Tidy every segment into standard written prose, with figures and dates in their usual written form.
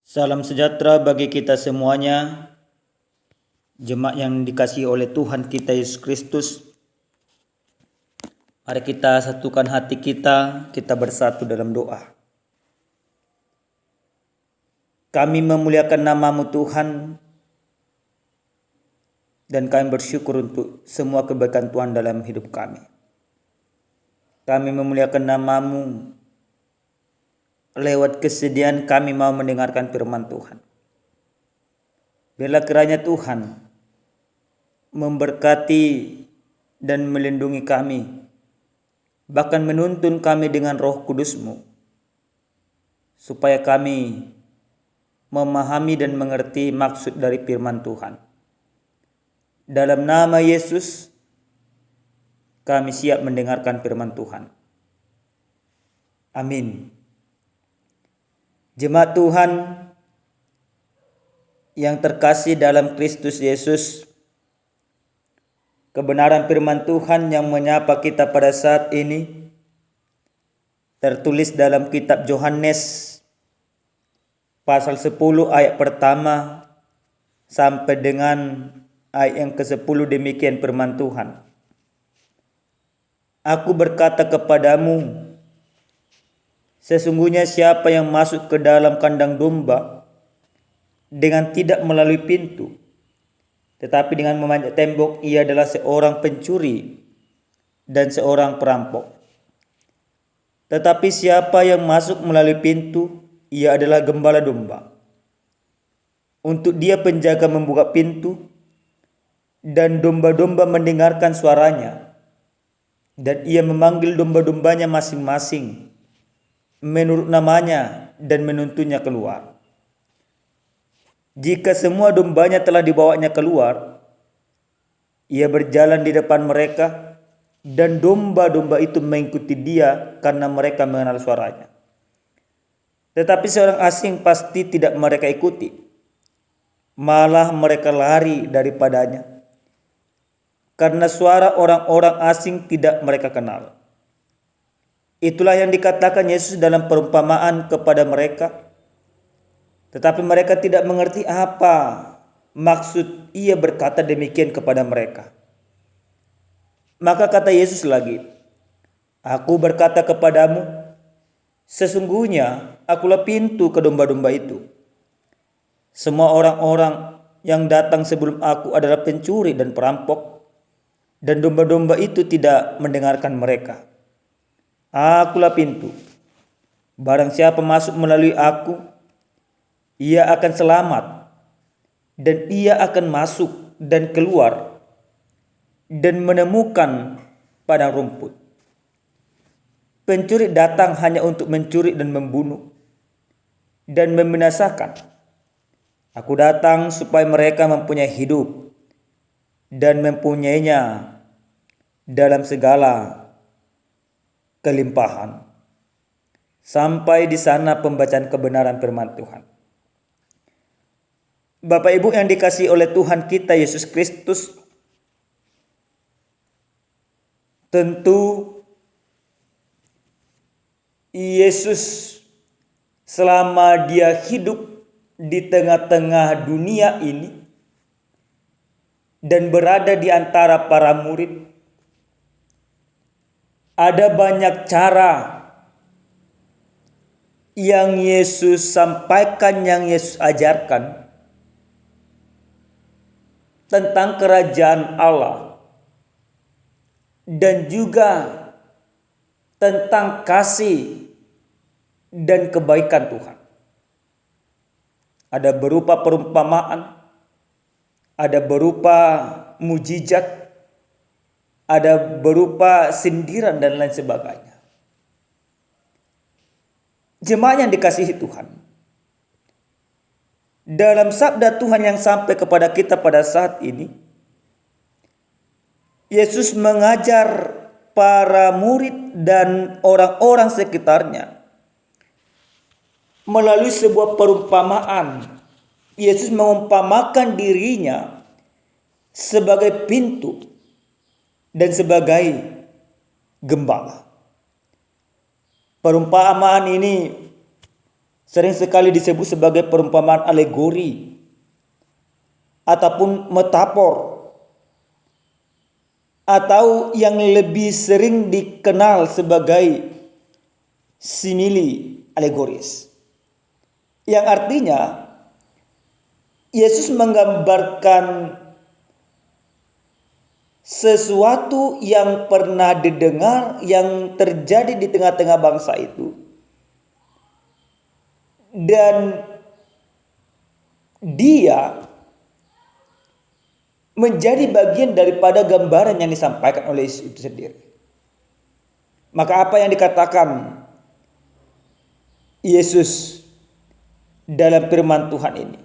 Salam sejahtera bagi kita semuanya, jemaat yang dikasihi oleh Tuhan kita Yesus Kristus. Mari kita satukan hati kita bersatu dalam doa. Kami memuliakan nama-Mu Tuhan, dan kami bersyukur untuk semua kebaikan Tuhan dalam hidup kami. Kami memuliakan nama-Mu, lewat kesediaan kami mau mendengarkan firman Tuhan. Biarlah kiranya Tuhan memberkati dan melindungi kami, bahkan menuntun kami dengan Roh Kudus-Mu, supaya kami memahami dan mengerti maksud dari firman Tuhan. Dalam nama Yesus, kami siap mendengarkan firman Tuhan. Amin. Jemaat Tuhan yang terkasih dalam Kristus Yesus, kebenaran firman Tuhan yang menyapa kita pada saat ini tertulis dalam kitab Yohanes pasal 10 ayat pertama sampai dengan ayat yang ke-10. Demikian firman Tuhan. Aku berkata kepadamu, sesungguhnya siapa yang masuk ke dalam kandang domba dengan tidak melalui pintu, tetapi dengan memanjat tembok, ia adalah seorang pencuri dan seorang perampok. Tetapi siapa yang masuk melalui pintu, ia adalah gembala domba. Untuk dia penjaga membuka pintu, dan domba-domba mendengarkan suaranya, dan ia memanggil domba-dombanya masing-masing menurut namanya dan menuntunnya keluar. Jika semua dombanya telah dibawanya keluar, ia berjalan di depan mereka, dan domba-domba itu mengikuti dia karena mereka mengenal suaranya. Tetapi seorang asing pasti tidak mereka ikuti, malah mereka lari daripadanya, karena suara orang-orang asing tidak mereka kenal. Itulah yang dikatakan Yesus dalam perumpamaan kepada mereka, tetapi mereka tidak mengerti apa maksud ia berkata demikian kepada mereka. Maka kata Yesus lagi, aku berkata kepadamu, sesungguhnya akulah pintu ke domba-domba itu. Semua orang-orang yang datang sebelum aku adalah pencuri dan perampok, dan domba-domba itu tidak mendengarkan mereka. Akulah pintu. Barang siapa masuk melalui aku, ia akan selamat, dan ia akan masuk dan keluar dan menemukan padang rumput. Pencuri datang hanya untuk mencuri dan membunuh dan membinasakan. Aku datang supaya mereka mempunyai hidup dan mempunyainya dalam segala kelimpahan. Sampai di sana pembacaan kebenaran firman Tuhan. Bapak Ibu yang dikasihi oleh Tuhan kita Yesus Kristus, tentu Yesus selama dia hidup di tengah-tengah dunia ini dan berada di antara para murid, ada banyak cara yang Yesus sampaikan, yang Yesus ajarkan tentang kerajaan Allah, dan juga tentang kasih dan kebaikan Tuhan. Ada berupa perumpamaan, ada berupa mujizat, ada berupa sindiran dan lain sebagainya. Jemaat yang dikasihi Tuhan, dalam sabda Tuhan yang sampai kepada kita pada saat ini, Yesus mengajar para murid dan orang-orang sekitarnya melalui sebuah perumpamaan. Yesus mengumpamakan dirinya sebagai pintu dan sebagai gembala. Perumpamaan ini sering sekali disebut sebagai perumpamaan alegori ataupun metafor, atau yang lebih sering dikenal sebagai simili alegoris, yang artinya Yesus menggambarkan sesuatu yang pernah didengar yang terjadi di tengah-tengah bangsa itu, dan dia menjadi bagian daripada gambaran yang disampaikan oleh Yesus itu sendiri. Maka apa yang dikatakan Yesus dalam firman Tuhan ini?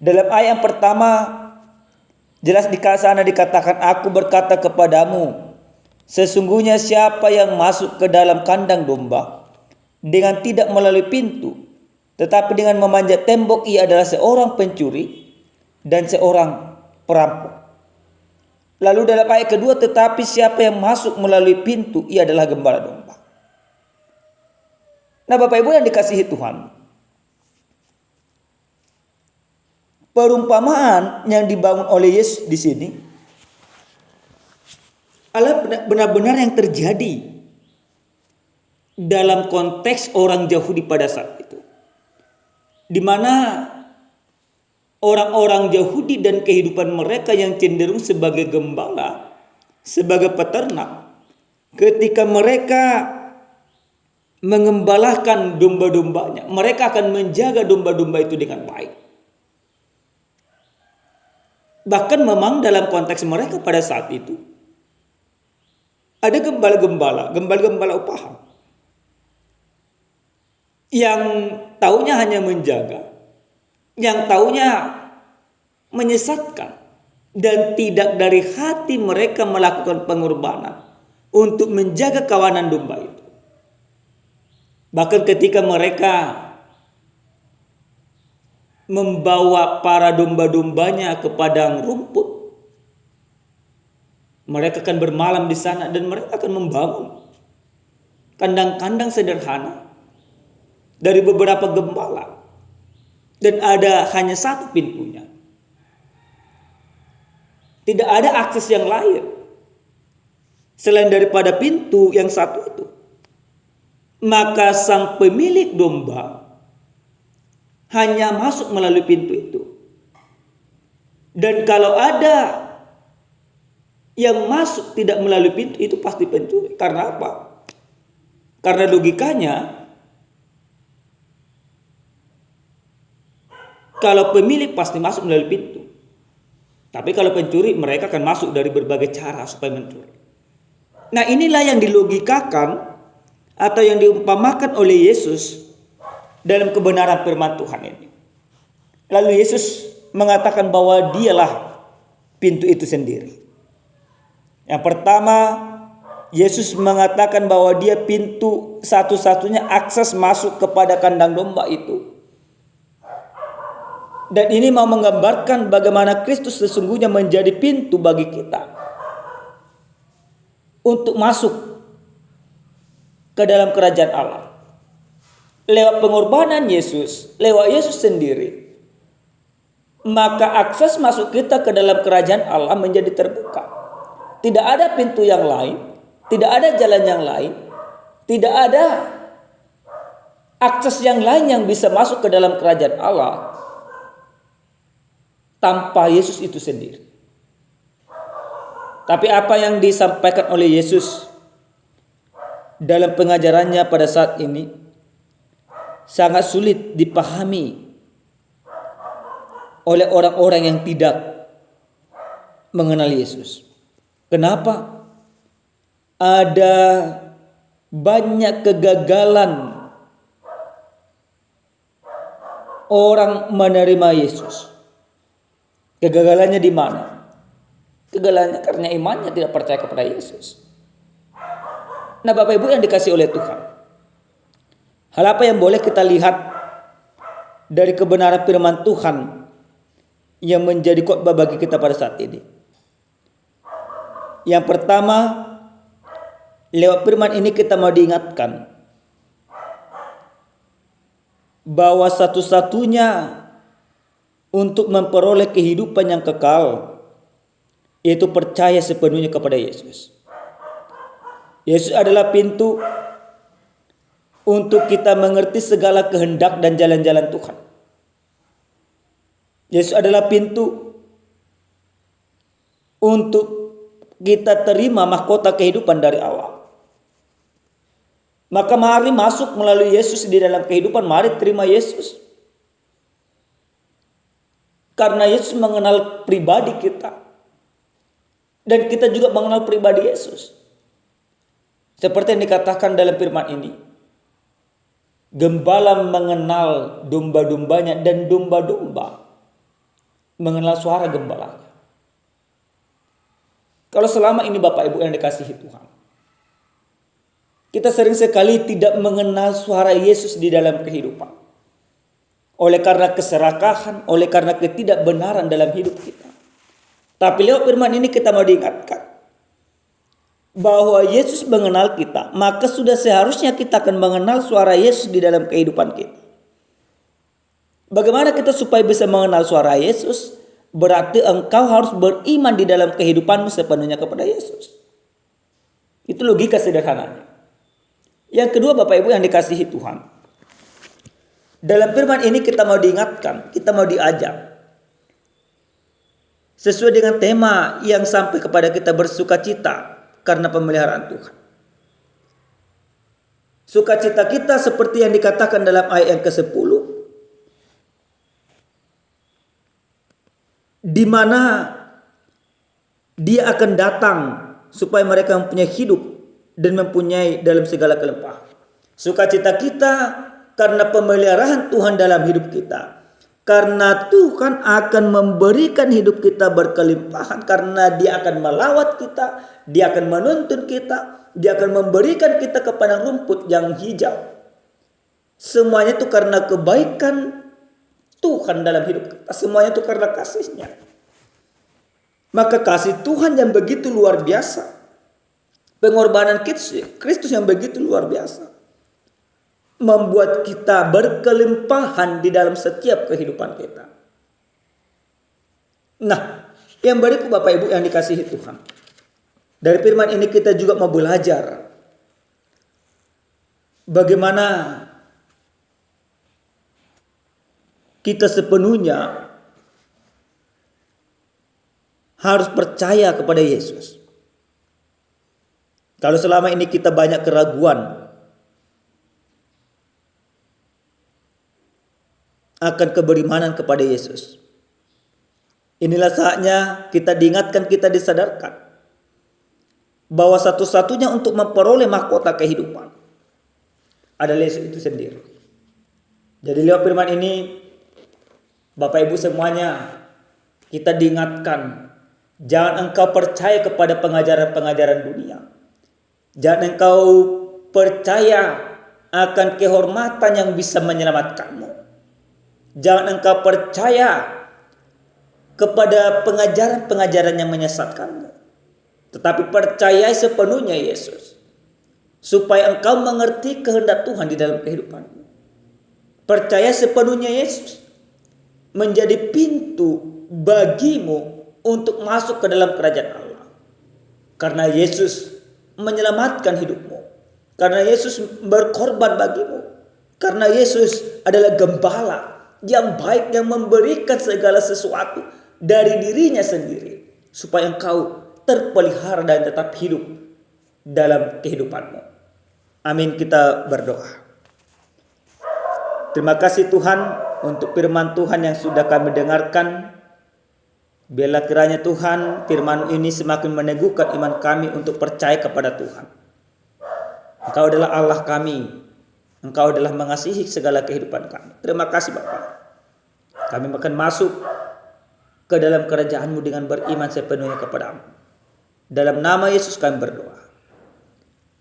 Dalam ayat yang pertama jelas di sana dikatakan, aku berkata kepadamu, sesungguhnya siapa yang masuk ke dalam kandang domba dengan tidak melalui pintu, tetapi dengan memanjat tembok, ia adalah seorang pencuri dan seorang perampok. Lalu dalam ayat kedua, tetapi siapa yang masuk melalui pintu, ia adalah gembala domba. Nah, Bapak Ibu yang dikasihi Tuhan, perumpamaan yang dibangun oleh Yesus di sini adalah benar-benar yang terjadi dalam konteks orang Yahudi pada saat itu, di mana orang-orang Yahudi dan kehidupan mereka yang cenderung sebagai gembala, sebagai peternak, ketika mereka mengembalakan domba-dombanya, mereka akan menjaga domba-domba itu dengan baik. Bahkan memang dalam konteks mereka pada saat itu ada gembala-gembala upahan yang taunya hanya menjaga, yang taunya menyesatkan, dan tidak dari hati mereka melakukan pengorbanan untuk menjaga kawanan domba itu. Bahkan ketika mereka membawa para domba-dombanya ke padang rumput, mereka akan bermalam di sana dan mereka akan membangun kandang-kandang sederhana dari beberapa gembala, dan ada hanya satu pintunya. Tidak ada akses yang lain selain daripada pintu yang satu itu. Maka sang pemilik domba hanya masuk melalui pintu itu. Dan kalau ada yang masuk tidak melalui pintu, itu pasti pencuri. Karena apa? Karena logikanya, kalau pemilik pasti masuk melalui pintu. Tapi kalau pencuri, mereka akan masuk dari berbagai cara supaya mencuri. Nah, inilah yang dilogikakan atau yang diumpamakan oleh Yesus dalam kebenaran firman Tuhan ini. Lalu Yesus mengatakan bahwa dialah pintu itu sendiri. Yang pertama, Yesus mengatakan bahwa dia pintu satu-satunya akses masuk kepada kandang domba itu. Dan ini mau menggambarkan bagaimana Kristus sesungguhnya menjadi pintu bagi kita untuk masuk ke dalam kerajaan Allah. Lewat pengorbanan Yesus, lewat Yesus sendiri, maka akses masuk kita ke dalam kerajaan Allah menjadi terbuka. Tidak ada pintu yang lain, tidak ada jalan yang lain, tidak ada akses yang lain yang bisa masuk ke dalam kerajaan Allah tanpa Yesus itu sendiri. Tapi apa yang disampaikan oleh Yesus dalam pengajarannya pada saat ini sangat sulit dipahami oleh orang-orang yang tidak mengenal Yesus. Kenapa? Ada banyak kegagalan orang menerima Yesus. Kegagalannya di mana? Kegagalannya karena imannya tidak percaya kepada Yesus. Nah, Bapak Ibu yang dikasihi oleh Tuhan, hal apa yang boleh kita lihat dari kebenaran firman Tuhan yang menjadi khotbah bagi kita pada saat ini? Yang pertama, lewat firman ini kita mau diingatkan bahwa satu-satunya untuk memperoleh kehidupan yang kekal yaitu percaya sepenuhnya kepada Yesus. Yesus adalah pintu untuk kita mengerti segala kehendak dan jalan-jalan Tuhan. Yesus adalah pintu untuk kita terima mahkota kehidupan dari Allah. Maka mari masuk melalui Yesus di dalam kehidupan, mari terima Yesus. Karena Yesus mengenal pribadi kita. Dan kita juga mengenal pribadi Yesus. Seperti yang dikatakan dalam firman ini. Gembala mengenal domba-dombanya dan domba-domba mengenal suara gembalanya. Kalau selama ini Bapak Ibu yang dikasihi Tuhan, kita sering sekali tidak mengenal suara Yesus di dalam kehidupan. Oleh karena keserakahan, oleh karena ketidakbenaran dalam hidup kita. Tapi lewat firman ini kita mau diingatkan bahwa Yesus mengenal kita, maka sudah seharusnya kita akan mengenal suara Yesus di dalam kehidupan kita. Bagaimana kita supaya bisa mengenal suara Yesus? Berarti engkau harus beriman di dalam kehidupanmu sepenuhnya kepada Yesus. Itu logika sederhananya. Yang kedua Bapak Ibu yang dikasihi Tuhan. Dalam firman ini kita mau diingatkan, kita mau diajak. Sesuai dengan tema yang sampai kepada kita bersukacita karena pemeliharaan Tuhan. Sukacita kita seperti yang dikatakan dalam ayat yang ke-10. Di mana Dia akan datang supaya mereka mempunyai hidup dan mempunyai dalam segala kelimpahan. Sukacita kita karena pemeliharaan Tuhan dalam hidup kita. Karena Tuhan akan memberikan hidup kita berkelimpahan. Karena Dia akan melawat kita. Dia akan menuntun kita. Dia akan memberikan kita ke padang rumput yang hijau. Semuanya itu karena kebaikan Tuhan dalam hidup kita. Semuanya itu karena kasih-Nya. Maka kasih Tuhan yang begitu luar biasa. Pengorbanan Kristus yang begitu luar biasa. Membuat kita berkelimpahan di dalam setiap kehidupan kita. Nah, yang berikut Bapak Ibu yang dikasihi Tuhan. Dari firman ini kita juga mau belajar bagaimana kita sepenuhnya harus percaya kepada Yesus. Kalau selama ini kita banyak keraguan akan keberimanan kepada Yesus. Inilah saatnya kita diingatkan, kita disadarkan bahwa satu-satunya untuk memperoleh mahkota kehidupan adalah Yesus itu sendiri. Jadi lewat firman ini Bapak Ibu semuanya kita diingatkan, jangan engkau percaya kepada pengajaran-pengajaran dunia. Jangan engkau percaya akan kehormatan yang bisa menyelamatkanmu. Jangan engkau percaya kepada pengajaran-pengajaran yang menyesatkanmu. Tetapi percayai sepenuhnya Yesus. Supaya engkau mengerti kehendak Tuhan di dalam kehidupanmu. Percaya sepenuhnya Yesus. Menjadi pintu bagimu untuk masuk ke dalam kerajaan Allah. Karena Yesus menyelamatkan hidupmu. Karena Yesus berkorban bagimu. Karena Yesus adalah gembala yang baik, yang memberikan segala sesuatu dari dirinya sendiri supaya engkau terpelihara dan tetap hidup dalam kehidupanmu. Amin, kita berdoa. Terima kasih Tuhan untuk firman Tuhan yang sudah kami dengarkan. Biarlah kiranya Tuhan firman ini semakin meneguhkan iman kami untuk percaya kepada Tuhan. Engkau adalah Allah kami. Engkau adalah mengasihi segala kehidupan kami. Terima kasih Bapa. Kami akan masuk ke dalam kerajaan-Mu dengan beriman sepenuhnya kepada-Mu. Dalam nama Yesus kami berdoa.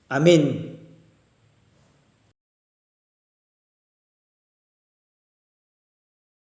Amin.